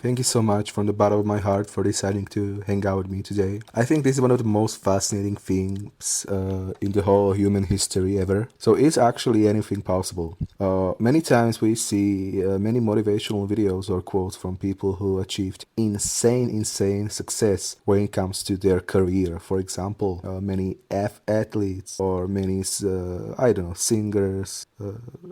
Thank you so much from the bottom of my heart for deciding to hang out with me today. I think this is one of the most fascinating things in the whole human history ever. So is actually anything possible? Many times we see many motivational videos or quotes from people who achieved insane success when it comes to their career. For example, many athletes or many, I don't know, singers,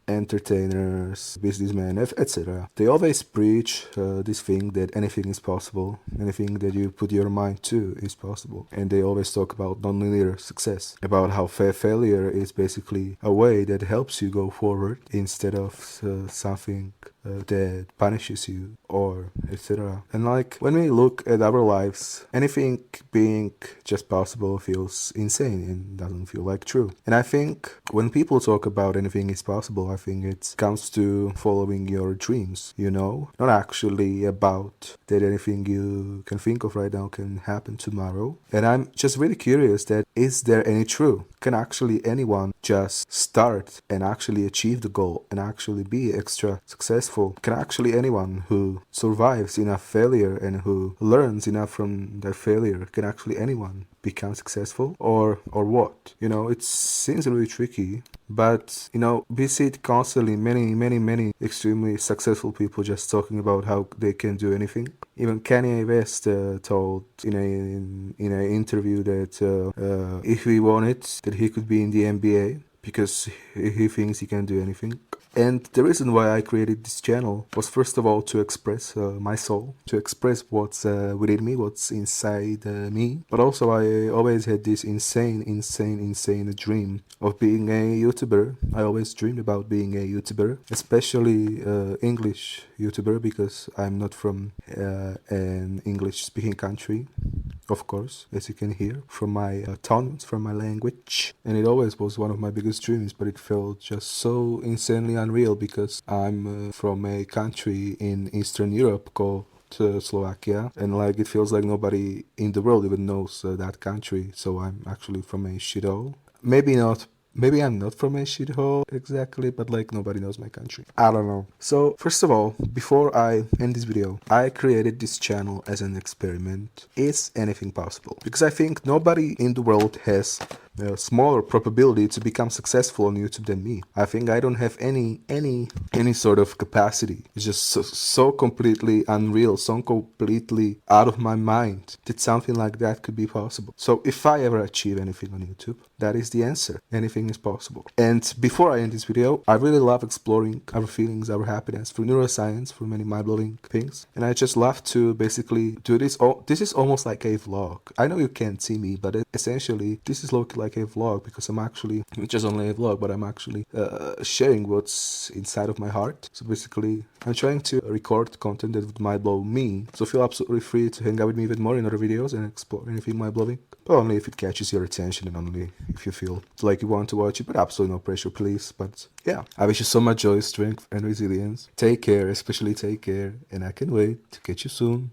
entertainers, businessmen, etc. They always preach this thing that anything is possible, anything that you put your mind to is possible. And they always talk about nonlinear success, about how failure is basically a way that helps you go forward instead of something that punishes you or etc. And like when we look at our lives, anything being just possible feels insane and doesn't feel like true. And I think when people talk about anything is possible, I think it comes to following your dreams, you know, not actually about that anything you can think of right now can happen tomorrow. And I'm just really curious that is there any true? Can actually anyone just start and actually achieve the goal and actually be extra successful? Can actually anyone who survives enough failure and who learns enough from their failure, can actually anyone become successful or what? You know, it seems really tricky, but you know, we see it constantly, many extremely successful people just talking about how they can do anything. Even Kanye West told in an interview that if he wanted, that he could be in the NBA because he thinks he can do anything. And the reason why I created this channel was first of all to express my soul, to express what's within me, what's inside me. But also I always had this insane dream of being a YouTuber. I always dreamed about being a YouTuber, especially English YouTuber, because I'm not from an English-speaking country. Of course, as you can hear from my tones, from my language. And it always was one of my biggest dreams, but it felt just so insanely unreal because I'm from a country in Eastern Europe called Slovakia, and like it feels like nobody in the world even knows that country. So I'm actually from a shithole. Maybe I'm not from a shithole exactly, but like nobody knows my country. I don't know. So first of all, before I end this video, I created this channel as an experiment. Is anything possible? Because I think nobody in the world has a smaller probability to become successful on YouTube than me. I think I don't have any sort of capacity. It's just so completely unreal, so completely out of my mind that something like that could be possible. So if I ever achieve anything on YouTube, that is the answer. Anything is possible. And before I end this video, I really love exploring our feelings, our happiness through neuroscience, through many mind-blowing things. And I just love to basically do this. This is almost like a vlog. I know you can't see me, but essentially this is looking like a vlog because I'm actually, which is only a vlog, but I'm actually sharing what's inside of my heart. So basically, I'm trying to record content that would mind-blow me. So feel absolutely free to hang out with me even more in other videos and explore anything mind-blowing. But only if it catches your attention and only if you feel like you want to watch it, but absolutely no pressure, please. But yeah, I wish you so much joy, strength, and resilience. Take care, especially take care, and I can't wait to catch you soon.